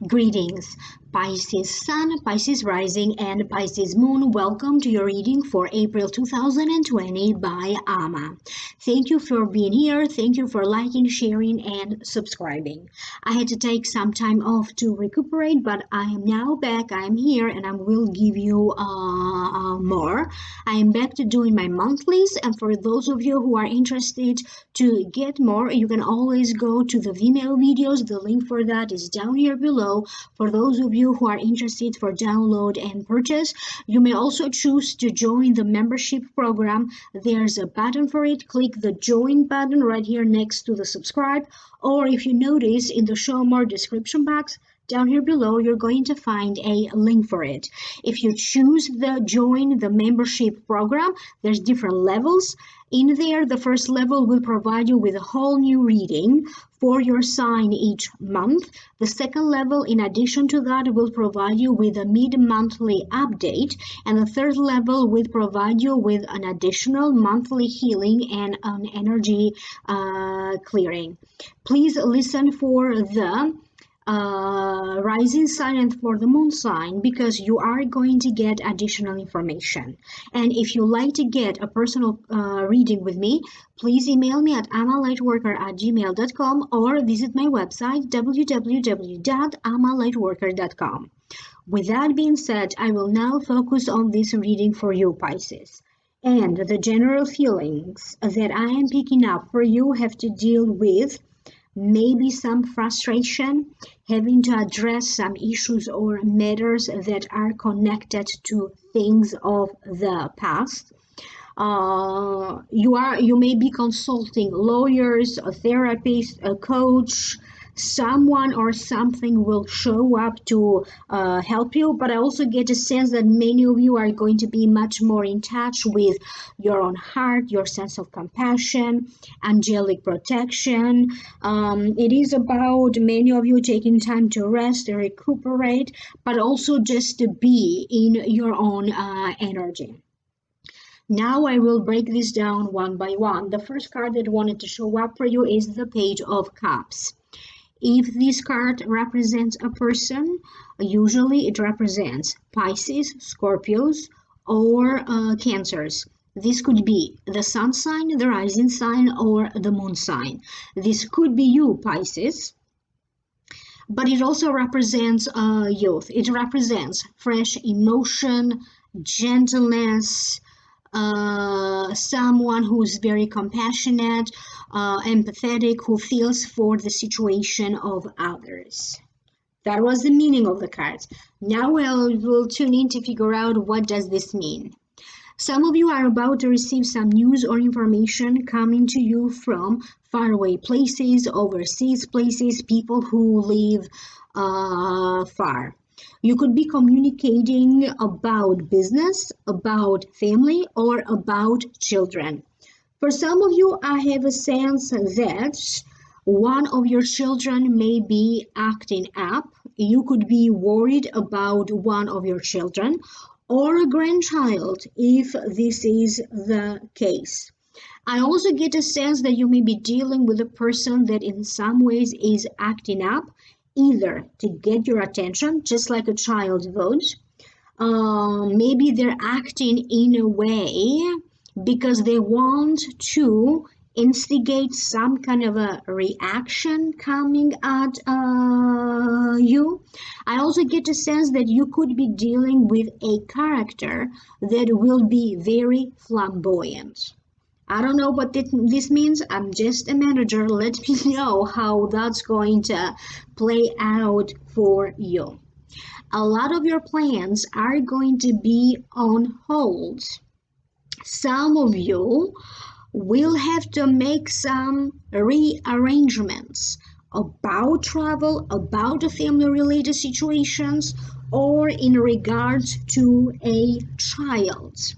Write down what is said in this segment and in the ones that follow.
Greetings, Pisces Sun, Pisces Rising, and Pisces Moon. Welcome to your reading for April 2020 by Ama. Thank you for being here. Thank you for liking, sharing, and subscribing. I had to take some time off to recuperate, but I am now back. I am here, and I will give you more. I am back to doing my monthlies, and for those of you who are interested to get more, you can always go to the Vimeo videos. The link for that is down here below. For those of you who are interested for download and purchase, you may also choose to join the membership program. There's a button for it. Click the join button right here next to the subscribe, or if you notice in the show more description box down here below, you're going to find a link for it. If you choose the join the membership program, there's different levels. In there, the first level will provide you with a whole new reading for your sign each month. The second level, in addition to that, will provide you with a mid-monthly update. And the third level will provide you with an additional monthly healing and an energy clearing. Please listen for the rising sign and for the moon sign, because you are going to get additional information. And if you like to get a personal reading with me, please email me at amalightworker@gmail.com or visit my website www.amalightworker.com. With that being said, I will now focus on this reading for you, Pisces. And the general feelings that I am picking up for you have to deal with maybe some frustration, having to address some issues or matters that are connected to things of the past. You may be consulting lawyers, a therapist, a coach. Someone or something will show up to help you, but I also get a sense that many of you are going to be much more in touch with your own heart, your sense of compassion, angelic protection. It is about many of you taking time to rest and recuperate, but also just to be in your own energy. Now I will break this down one by one. The first card that wanted to show up for you is the Page of Cups. If this card represents a person, usually it represents Pisces, Scorpios, or Cancers. This could be the sun sign, the rising sign, or the moon sign. This could be you, Pisces, but it also represents youth. It represents fresh emotion, gentleness, someone who's very compassionate, empathetic, who feels for the situation of others. That was the meaning of the cards. Now we'll tune in to figure out what does this mean. Some of you are about to receive some news or information coming to you from faraway places, overseas places, people who live far. You could be communicating about business, about family, or about children. For some of you, I have a sense that one of your children may be acting up. You could be worried about one of your children or a grandchild if this is the case. I also get a sense that you may be dealing with a person that in some ways is acting up, either to get your attention, just like a child would. Maybe they're acting in a way because they want to instigate some kind of a reaction coming at you. I also get a sense that you could be dealing with a character that will be very flamboyant. I don't know what this means. I'm just a manager. Let me know how that's going to play out for you. A lot of your plans are going to be on hold. Some of you will have to make some rearrangements about travel, about family-related situations, or in regards to a child.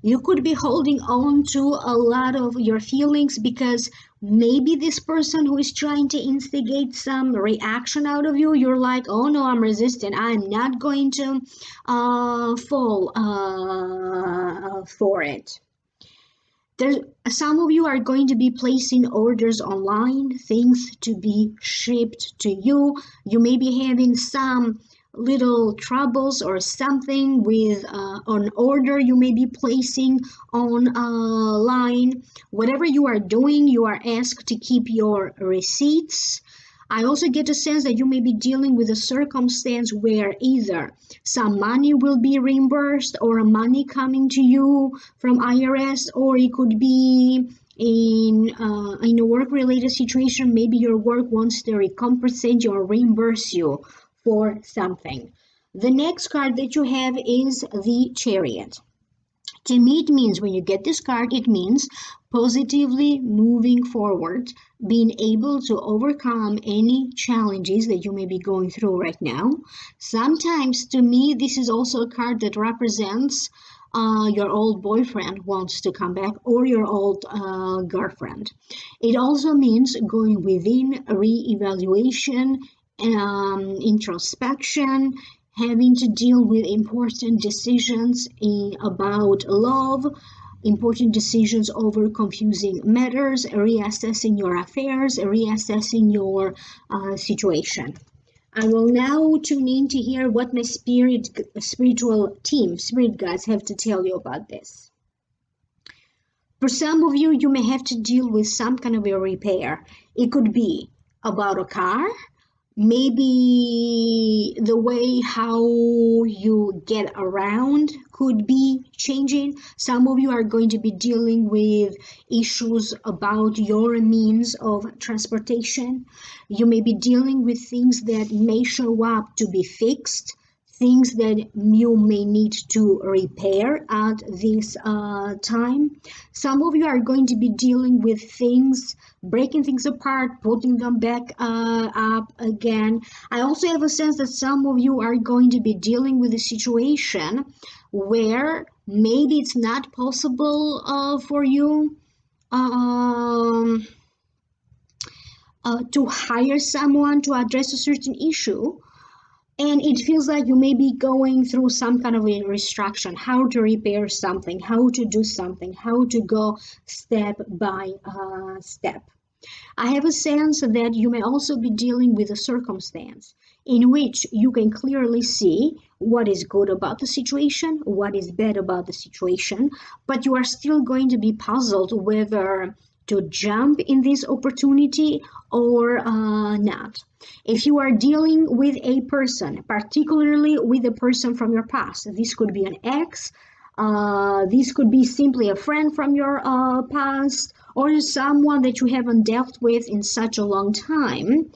You could be holding on to a lot of your feelings because Maybe this person who is trying to instigate some reaction out of you, you're like, oh no, I'm resistant. I'm not going to fall for it. There's some of you are going to be placing orders online, things to be shipped to you. You may be having some little troubles or something with an order you may be placing online. Whatever you are doing, you are asked to keep your receipts. I also get a sense that you may be dealing with a circumstance where either some money will be reimbursed or money coming to you from IRS, or it could be in a work-related situation. Maybe your work wants to recompensate you or reimburse you for something. The next card that you have is the Chariot. To me, it means when you get this card, it means positively moving forward, being able to overcome any challenges that you may be going through right now. Sometimes, to me, this is also a card that represents your old boyfriend wants to come back or your old girlfriend. It also means going within, re-evaluation, introspection, having to deal with important decisions about love, important decisions over confusing matters, reassessing your affairs, reassessing your situation. I will now tune in to hear what my spiritual team, spirit guides, have to tell you about this. For some of you, you may have to deal with some kind of a repair. It could be about a car. Maybe the way how you get around could be changing. Some of you are going to be dealing with issues about your means of transportation. You may be dealing with things that may show up to be fixed, things that you may need to repair at this time. Some of you are going to be dealing with things, breaking things apart, putting them back up again. I also have a sense that some of you are going to be dealing with a situation where maybe it's not possible for you to hire someone to address a certain issue. And it feels like you may be going through some kind of a restriction, how to repair something, how to do something, how to go step by step. I have a sense that you may also be dealing with a circumstance in which you can clearly see what is good about the situation, what is bad about the situation, but you are still going to be puzzled whether to jump in this opportunity or not. If you are dealing with a person, particularly with a person from your past, this could be an ex, this could be simply a friend from your past, or someone that you haven't dealt with in such a long time,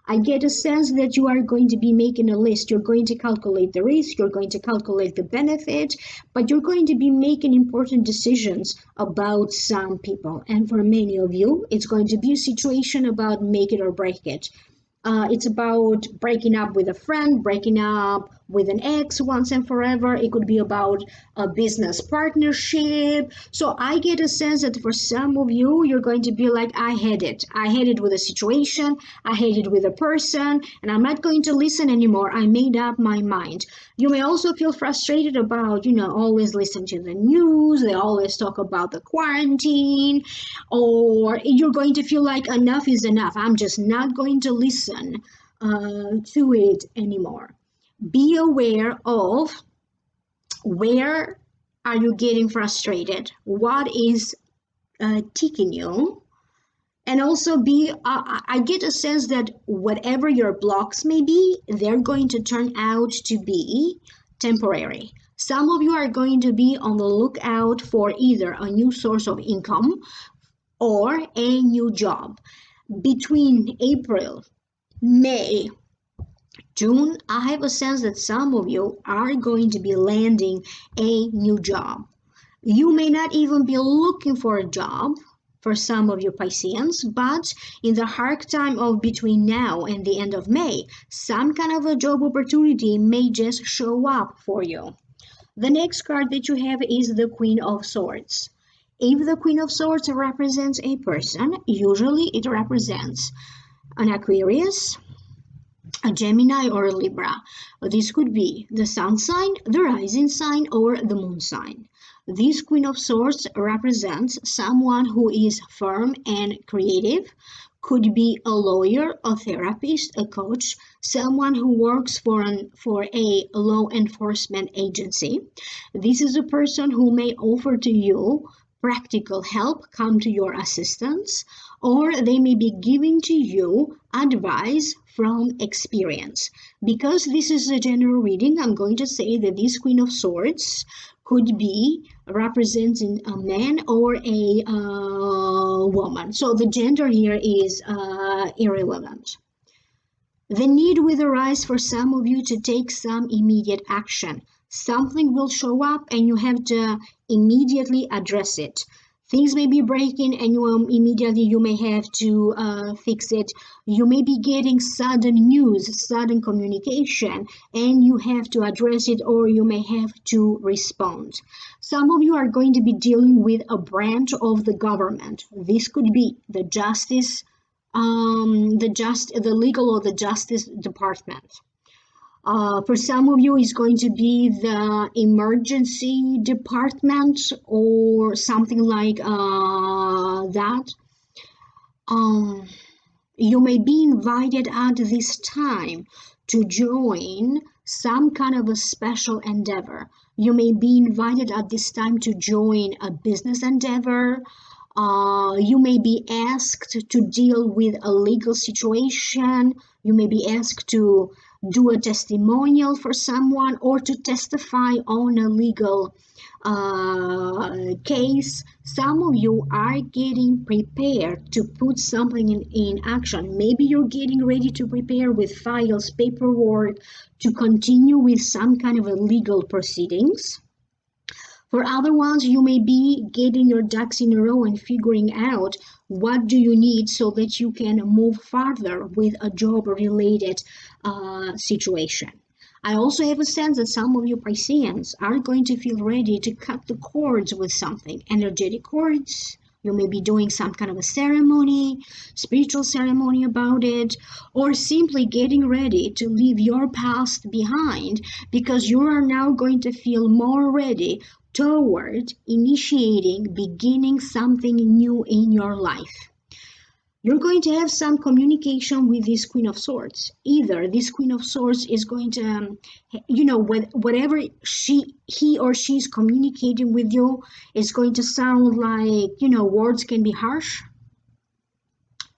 I get a sense that you are going to be making a list. You're going to calculate the risk, you're going to calculate the benefit, but you're going to be making important decisions about some people. And for many of you, it's going to be a situation about make it or break it. It's about breaking up with a friend, breaking up with an ex once and forever. It could be about a business partnership. So I get a sense that for some of you, you're going to be like, I had it. I had it with a situation. I had it with a person, and I'm not going to listen anymore. I made up my mind. You may also feel frustrated about, always listen to the news. They always talk about the quarantine, or you're going to feel like enough is enough. I'm just not going to listen to it anymore. Be aware of where are you getting frustrated, what is ticking you, and also I get a sense that whatever your blocks may be, they're going to turn out to be temporary. Some of you are going to be on the lookout for either a new source of income or a new job. Between April, May, June, I have a sense that some of you are going to be landing a new job. You may not even be looking for a job for some of you Pisceans, but in the hard time of between now and the end of May, some kind of a job opportunity may just show up for you. The next card that you have is the Queen of Swords. If the Queen of Swords represents a person, usually it represents an Aquarius, a Gemini, or a Libra. This could be the sun sign, the rising sign, or the moon sign. This Queen of Swords represents someone who is firm and creative, could be a lawyer, a therapist, a coach, someone who works for a law enforcement agency. This is a person who may offer to you practical help, come to your assistance, or they may be giving to you advice from experience. Because this is a general reading, I'm going to say that this Queen of Swords could be representing a man or a woman. So the gender here is irrelevant. The need will arise for some of you to take some immediate action. Something will show up and you have to immediately address it. Things may be breaking and you may have to fix it. You may be getting sudden news, sudden communication, and you have to address it, or you may have to respond. Some of you are going to be dealing with a branch of the government. This could be the justice, the legal or the justice department. For some of you, it's going to be the emergency department or something like that. You may be invited at this time to join some kind of a special endeavor. You may be invited at this time to join a business endeavor. You may be asked to deal with a legal situation. You may be asked to do a testimonial for someone or to testify on a legal case. Some of you are getting prepared to put something in action. Maybe you're getting ready to prepare with files, paperwork, to continue with some kind of a legal proceedings. For other ones, you may be getting your ducks in a row and figuring out what do you need so that you can move farther with a job-related situation. I also have a sense that some of you Pisceans are going to feel ready to cut the cords with something, energetic cords. You may be doing some kind of a ceremony, spiritual ceremony about it, or simply getting ready to leave your past behind because you are now going to feel more ready toward initiating, beginning something new in your life. You're going to have some communication with this Queen of Swords. Either this Queen of Swords is going to, whatever he or she is communicating with you is going to sound like, words can be harsh.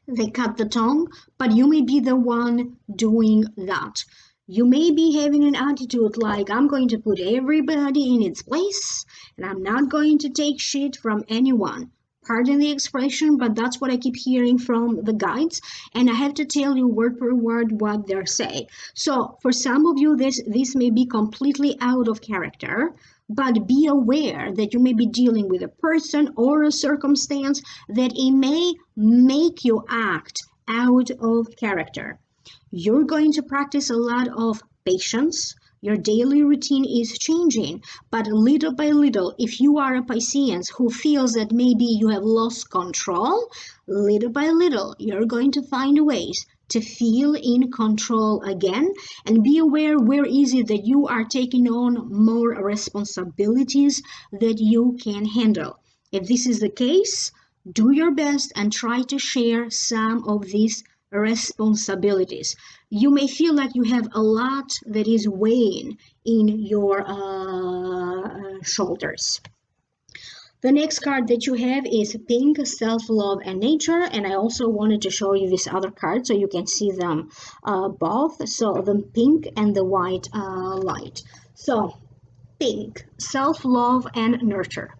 They cut the tongue, but you may be the one doing that. You may be having an attitude like, I'm going to put everybody in its place and I'm not going to take shit from anyone. Pardon the expression, but that's what I keep hearing from the guides, and I have to tell you word per word what they're saying. So for some of you, this may be completely out of character, but be aware that you may be dealing with a person or a circumstance that it may make you act out of character. You're going to practice a lot of patience. Your daily routine is changing, but little by little, if you are a Piscean who feels that maybe you have lost control, little by little, you're going to find ways to feel in control again, and be aware where is it that you are taking on more responsibilities that you can handle. If this is the case, do your best and try to share some of these responsibilities. You may feel like you have a lot that is weighing in your shoulders. The next card that you have is Pink, Self-Love and Nature, and I also wanted to show you this other card so you can see them both. So the pink and the white light. So Pink, Self-Love and Nurture.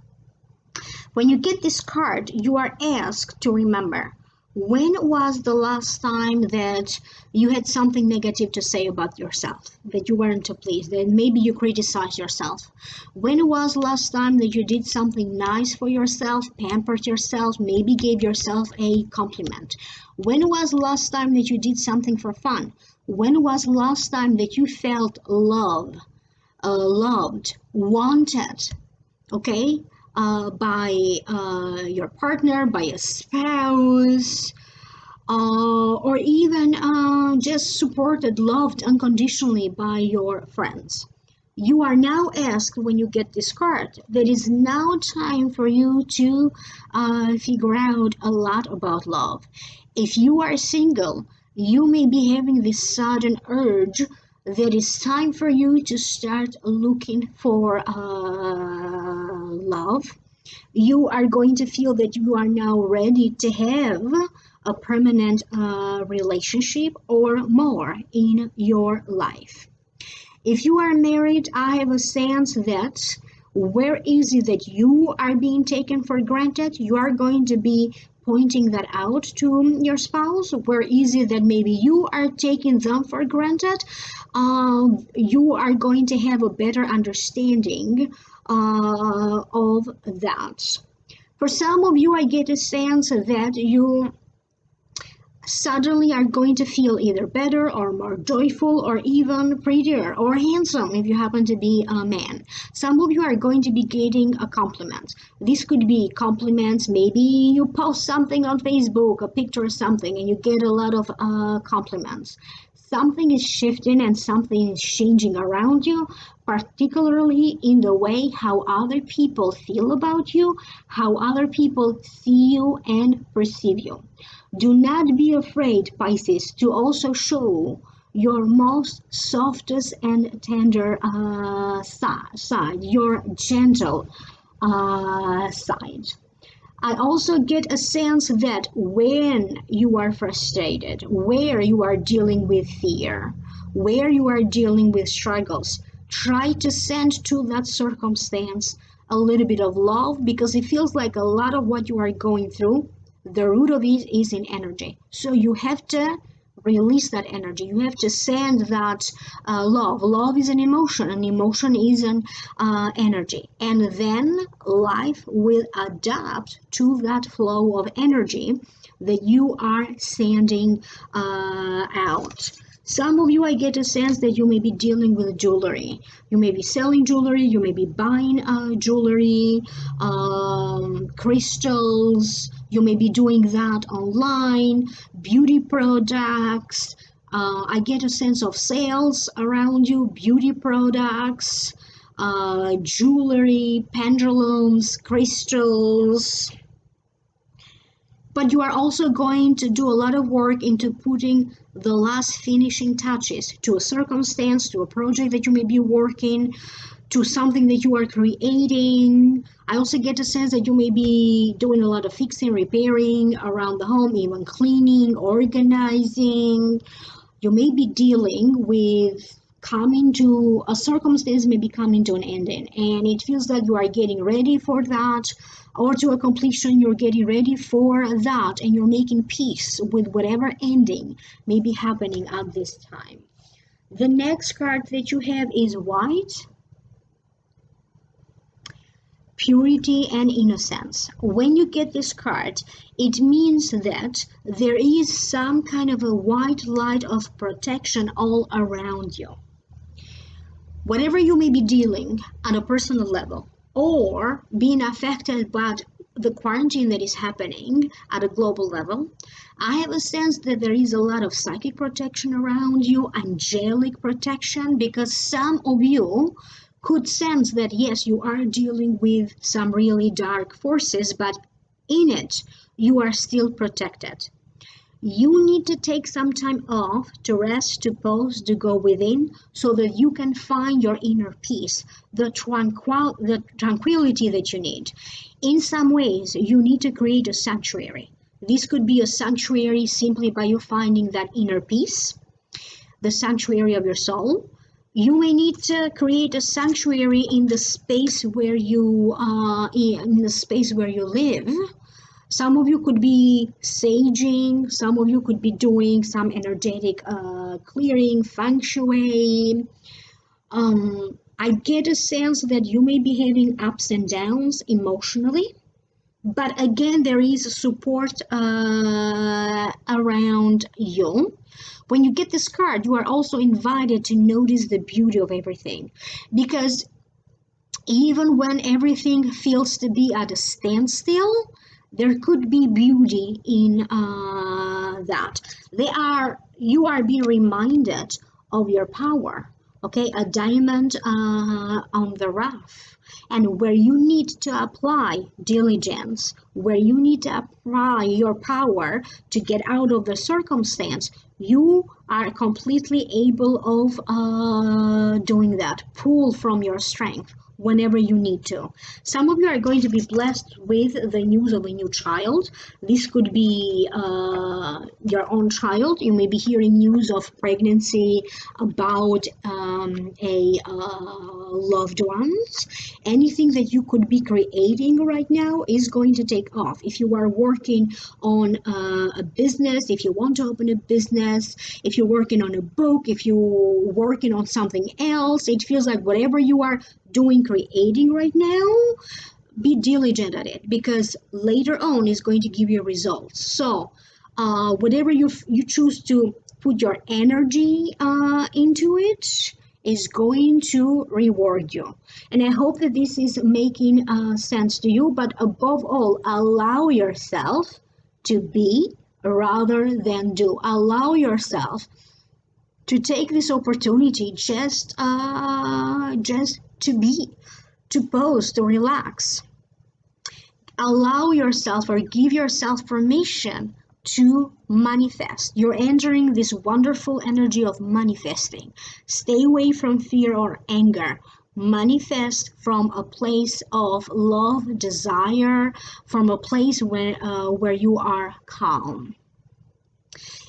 When you get this card, you are asked to remember, when was the last time that you had something negative to say about yourself, that you weren't pleased, that maybe you criticized yourself? When was last time that you did something nice for yourself, pampered yourself, maybe gave yourself a compliment? When was last time that you did something for fun? When was last time that you felt loved, wanted, okay? by your partner, by a spouse, or even just supported, loved unconditionally by your friends. You are now asked when you get this card, there is now time for you to figure out a lot about love. If you are single, you may be having this sudden urge that it's time for you to start looking for love. You are going to feel that you are now ready to have a permanent relationship or more in your life. If you are married, I have a sense that where is it that you are being taken for granted, you are going to be pointing that out to your spouse. Where is it that maybe you are taking them for granted? You are going to have a better understanding of that. For some of you, I get a sense that you suddenly are going to feel either better or more joyful or even prettier or handsome if you happen to be a man. Some of you are going to be getting a compliment. This could be compliments. Maybe you post something on Facebook, a picture or something, and you get a lot of compliments. Something is shifting and something is changing around you, particularly in the way how other people feel about you, how other people see you and perceive you. Do not be afraid, Pisces, to also show your most softest and tender side, your gentle side. I also get a sense that when you are frustrated, where you are dealing with fear, where you are dealing with struggles, try to send to that circumstance a little bit of love, because it feels like a lot of what you are going through, the root of it is in energy. So you have to release that energy. You have to send that love. Love is an emotion. An emotion is an energy. And then life will adapt to that flow of energy that you are sending out. Some of you, I get a sense that you may be dealing with jewelry. You may be selling jewelry, you may be buying jewelry, crystals, you may be doing that online, beauty products. I get a sense of sales around you, beauty products, jewelry, pendulums, crystals. But you are also going to do a lot of work into putting the last finishing touches to a circumstance, to a project that you may be working, to something that you are creating. I also get a sense that you may be doing a lot of fixing, repairing around the home, even cleaning, organizing. You may be dealing with coming to a circumstance, maybe coming to an ending, and it feels like you are getting ready for that, or to a completion, you're getting ready for that, and you're making peace with whatever ending may be happening at this time. The next card that you have is white, purity and innocence. When you get this card, it means that there is some kind of a white light of protection all around you. Whatever you may be dealing at a personal level or being affected by the quarantine that is happening at a global level, I have a sense that there is a lot of psychic protection around you, angelic protection, because some of you could sense that yes, you are dealing with some really dark forces, but in it, you are still protected. You need to take some time off to rest, to pause, to go within, so that you can find your inner peace, the tranquility that you need. In some ways, you need to create a sanctuary. This could be a sanctuary simply by you finding that inner peace, the sanctuary of your soul. You may need to create a sanctuary in the space where you live. Some of you could be saging, some of you could be doing some energetic clearing, feng shui. I get a sense that you may be having ups and downs emotionally, but again, there is support around you. When you get this card, you are also invited to notice the beauty of everything, because Even when everything feels to be at a standstill, there could be beauty in that. You are being reminded of your power. Okay, a diamond on the rough, and where you need to apply diligence, where you need to apply your power to get out of the circumstance, you are completely able of doing that. Pull from your strength whenever you need to. Some of you are going to be blessed with the news of a new child. This could be your own child. You may be hearing news of pregnancy, about a loved ones. Anything that you could be creating right now is going to take off. If you are working on a business, if you want to open a business, if you're working on a book, if you're working on something else, it feels like whatever you are doing, creating right now, be diligent at it, because later on is going to give you results. So whatever you choose to put your energy into it is going to reward you. And I hope that this is making sense to you. But above all, allow yourself to be rather than do. Allow yourself to take this opportunity just to be, to pause, to relax. Allow yourself or give yourself permission to manifest. You're entering this wonderful energy of manifesting. Stay away from fear or anger. Manifest from a place of love, desire, from a place where you are calm.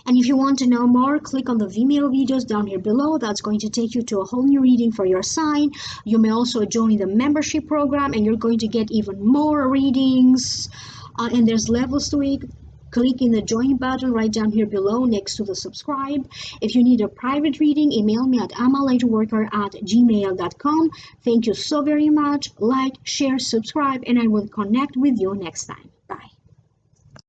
And if you want to know more, click on the Vimeo videos down here below. That's going to take you to a whole new reading for your sign. You may also join the membership program, and you're going to get even more readings. And there's levels to it. Click in the join button right down here below next to the subscribe. If you need a private reading, email me at lightworker@gmail.com. Thank you so very much. Like, share, subscribe, and I will connect with you next time.